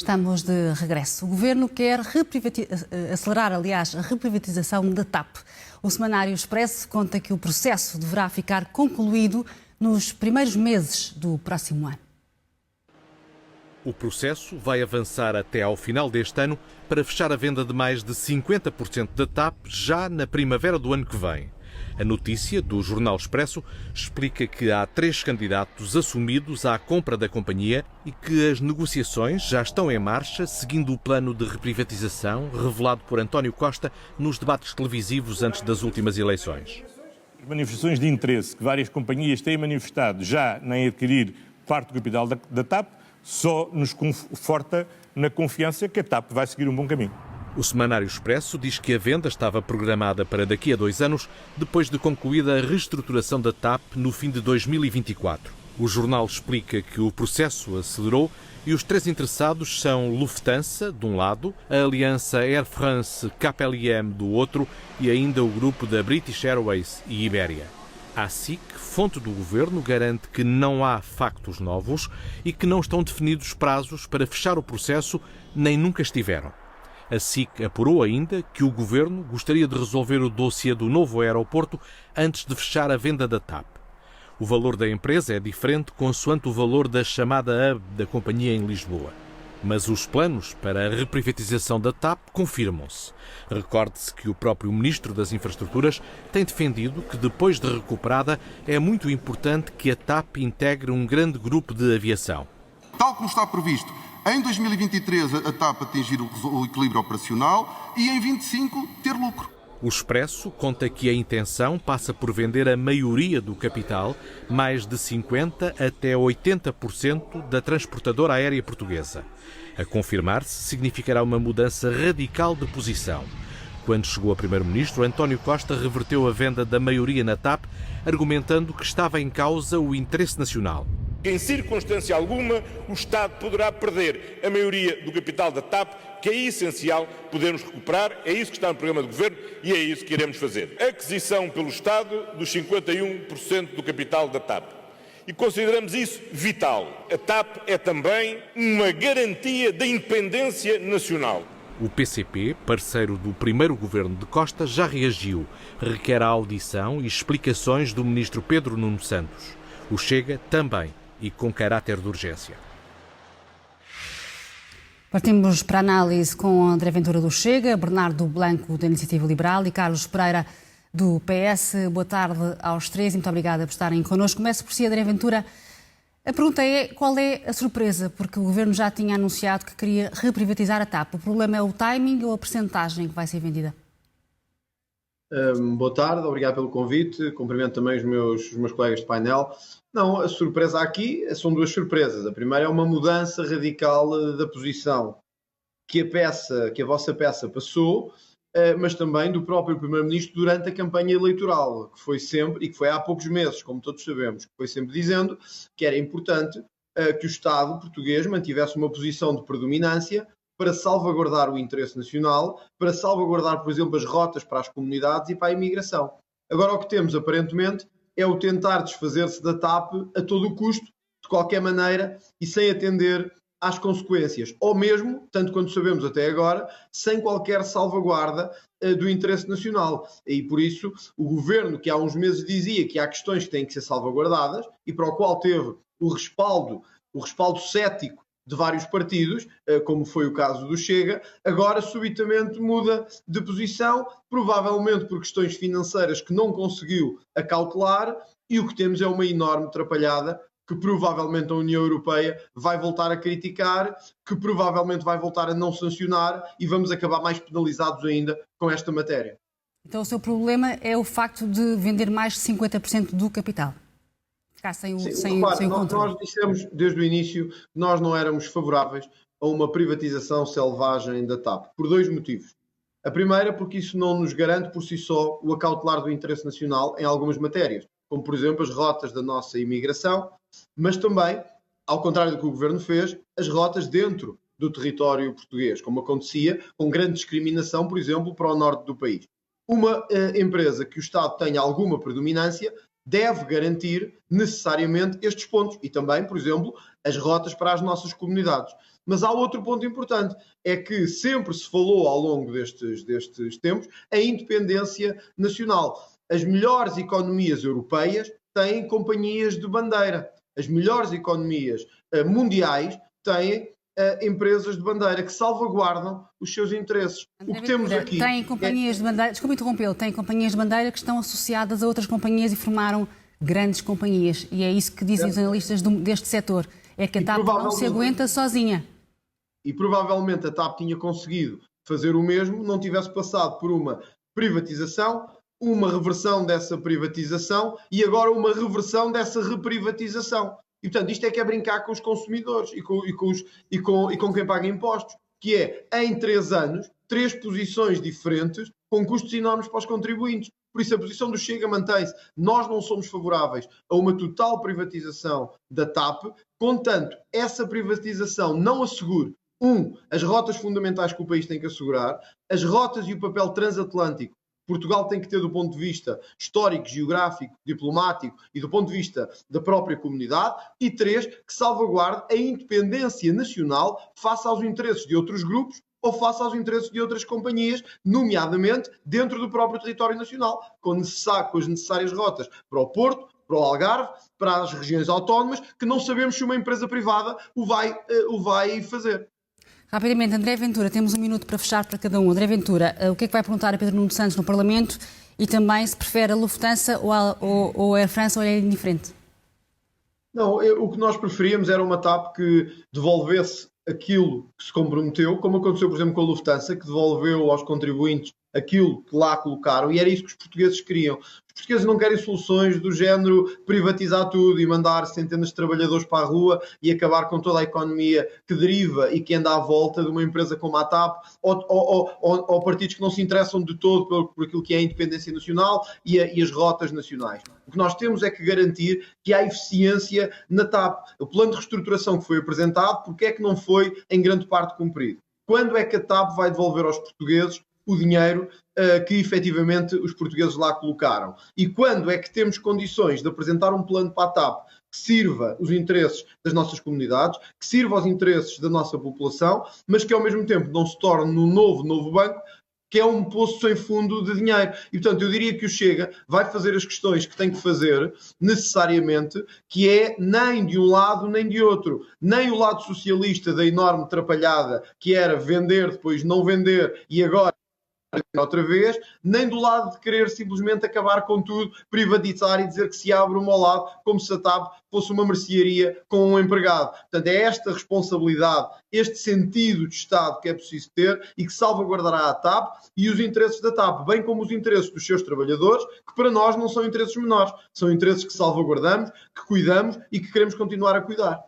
Estamos de regresso. O Governo quer acelerar, aliás, a reprivatização da TAP. O Semanário Expresso conta que o processo deverá ficar concluído nos primeiros meses do próximo ano. O processo vai avançar até ao final deste ano para fechar a venda de mais de 50% da TAP já na primavera do ano que vem. A notícia do Jornal Expresso explica que há 3 candidatos assumidos à compra da companhia e que as negociações já estão em marcha, seguindo o plano de reprivatização revelado por António Costa nos debates televisivos antes das últimas eleições. As manifestações de interesse que várias companhias têm manifestado já em adquirir parte do capital da TAP só nos conforta na confiança que a TAP vai seguir um bom caminho. O Semanário Expresso diz que a venda estava programada para daqui a 2 anos, depois de concluída a reestruturação da TAP no fim de 2024. O jornal explica que o processo acelerou e os 3 interessados são Lufthansa, de um lado, a aliança Air France-KLM, do outro, e ainda o grupo da British Airways e Iberia. A SIC, fonte do Governo, garante que não há factos novos e que não estão definidos prazos para fechar o processo, nem nunca estiveram. A SIC apurou ainda que o Governo gostaria de resolver o dossiê do novo aeroporto antes de fechar a venda da TAP. O valor da empresa é diferente consoante o valor da chamada hub da companhia em Lisboa. Mas os planos para a reprivatização da TAP confirmam-se. Recorde-se que o próprio Ministro das Infraestruturas tem defendido que, depois de recuperada, é muito importante que a TAP integre um grande grupo de aviação. Tal como está previsto, em 2023 a TAP atingir o equilíbrio operacional e em 2025 ter lucro. O Expresso conta que a intenção passa por vender a maioria do capital, mais de 50% até 80% da transportadora aérea portuguesa. A confirmar-se, significará uma mudança radical de posição. Quando chegou a Primeiro-Ministro, António Costa reverteu a venda da maioria na TAP, argumentando que estava em causa o interesse nacional. Em circunstância alguma, o Estado poderá perder a maioria do capital da TAP, que é essencial podermos recuperar, é isso que está no programa do Governo e é isso que iremos fazer. Aquisição pelo Estado dos 51% do capital da TAP. E consideramos isso vital. A TAP é também uma garantia da independência nacional. O PCP, parceiro do primeiro governo de Costa, já reagiu. Requer a audição e explicações do ministro Pedro Nuno Santos. O Chega também, e com caráter de urgência. Partimos para a análise com André Ventura do Chega, Bernardo Blanco da Iniciativa Liberal e Carlos Pereira do PS. Boa tarde aos 3 e muito obrigada por estarem connosco. Começo por si, André Ventura. A pergunta é, qual é a surpresa? Porque o Governo já tinha anunciado que queria reprivatizar a TAP. O problema é o timing ou a percentagem que vai ser vendida? Boa tarde, obrigado pelo convite. Cumprimento também os meus colegas de painel. Não, a surpresa aqui são 2 surpresas. A primeira é uma mudança radical da posição que a vossa peça passou, mas também do próprio Primeiro-Ministro durante a campanha eleitoral, que foi sempre, e que foi há poucos meses, como todos sabemos, que foi sempre dizendo que era importante que o Estado português mantivesse uma posição de predominância para salvaguardar o interesse nacional, para salvaguardar, por exemplo, as rotas para as comunidades e para a imigração. Agora o que temos, aparentemente, é o tentar desfazer-se da TAP a todo o custo, de qualquer maneira, e sem atender às consequências. Ou mesmo, tanto quanto sabemos até agora, sem qualquer salvaguarda do interesse nacional. E por isso, o Governo, que há uns meses dizia que há questões que têm que ser salvaguardadas, e para o qual teve o respaldo cético de vários partidos, como foi o caso do Chega, agora subitamente muda de posição, provavelmente por questões financeiras que não conseguiu acautelar, e o que temos é uma enorme atrapalhada que provavelmente a União Europeia vai voltar a criticar, que provavelmente vai voltar a não sancionar e vamos acabar mais penalizados ainda com esta matéria. Então o seu problema é o facto de vender mais de 50% do capital? Ficar sem o controle. Nós dissemos desde o início que nós não éramos favoráveis a uma privatização selvagem da TAP, por 2 motivos. A primeira, porque isso não nos garante por si só o acautelar do interesse nacional em algumas matérias, como por exemplo as rotas da nossa imigração, mas também, ao contrário do que o Governo fez, as rotas dentro do território português, como acontecia com grande discriminação, por exemplo, para o norte do país. Uma empresa que o Estado tenha alguma predominância deve garantir necessariamente estes pontos e também, por exemplo, as rotas para as nossas comunidades. Mas há outro ponto importante, é que sempre se falou ao longo destes tempos a independência nacional. As melhores economias europeias têm companhias de bandeira. As melhores economias mundiais têm empresas de bandeira que salvaguardam os seus interesses. André, o que temos aqui... Tem companhias de bandeira, desculpe interrompê-lo, tem companhias de bandeira que estão associadas a outras companhias e formaram grandes companhias. E é isso que dizem os analistas deste setor. É que a TAP não se aguenta sozinha. E provavelmente a TAP tinha conseguido fazer o mesmo, não tivesse passado por uma privatização, uma reversão dessa privatização e agora uma reversão dessa reprivatização. E, portanto, isto é que é brincar com os consumidores e com quem paga impostos, que é, em 3 anos, 3 posições diferentes com custos enormes para os contribuintes. Por isso, a posição do Chega mantém-se. Nós não somos favoráveis a uma total privatização da TAP, contanto, essa privatização não assegure, as rotas fundamentais que o país tem que assegurar, as rotas e o papel transatlântico Portugal tem que ter do ponto de vista histórico, geográfico, diplomático e do ponto de vista da própria comunidade. E 3, que salvaguarde a independência nacional face aos interesses de outros grupos ou face aos interesses de outras companhias, nomeadamente dentro do próprio território nacional, com as necessárias rotas para o Porto, para o Algarve, para as regiões autónomas, que não sabemos se uma empresa privada o vai fazer. Rapidamente, André Ventura, temos 1 minuto para fechar para cada um. André Ventura, o que é que vai perguntar a Pedro Nuno Santos no Parlamento e também se prefere a Lufthansa ou a Air France ou é indiferente? Não, o que nós preferíamos era uma TAP que devolvesse aquilo que se comprometeu, como aconteceu, por exemplo, com a Lufthansa, que devolveu aos contribuintes aquilo que lá colocaram, e era isso que os portugueses queriam. Os portugueses não querem soluções do género privatizar tudo e mandar centenas de trabalhadores para a rua e acabar com toda a economia que deriva e que anda à volta de uma empresa como a TAP, ou partidos que não se interessam de todo por aquilo que é a independência nacional e as rotas nacionais. O que nós temos é que garantir que há eficiência na TAP. O plano de reestruturação que foi apresentado, porque é que não foi em grande parte cumprido? Quando é que a TAP vai devolver aos portugueses o dinheiro que efetivamente os portugueses lá colocaram? E quando é que temos condições de apresentar um plano para a TAP que sirva os interesses das nossas comunidades, que sirva aos interesses da nossa população, mas que ao mesmo tempo não se torne num novo banco, que é um poço sem fundo de dinheiro. E, portanto, eu diria que o Chega vai fazer as questões que tem que fazer, necessariamente, que é nem de um lado nem de outro. Nem o lado socialista da enorme atrapalhada, que era vender, depois não vender, e agora outra vez, nem do lado de querer simplesmente acabar com tudo, privatizar e dizer que se abre uma ao lado, como se a TAP fosse uma mercearia com um empregado. Portanto, é esta responsabilidade, este sentido de Estado que é preciso ter e que salvaguardará a TAP e os interesses da TAP, bem como os interesses dos seus trabalhadores, que para nós não são interesses menores, são interesses que salvaguardamos, que cuidamos e que queremos continuar a cuidar.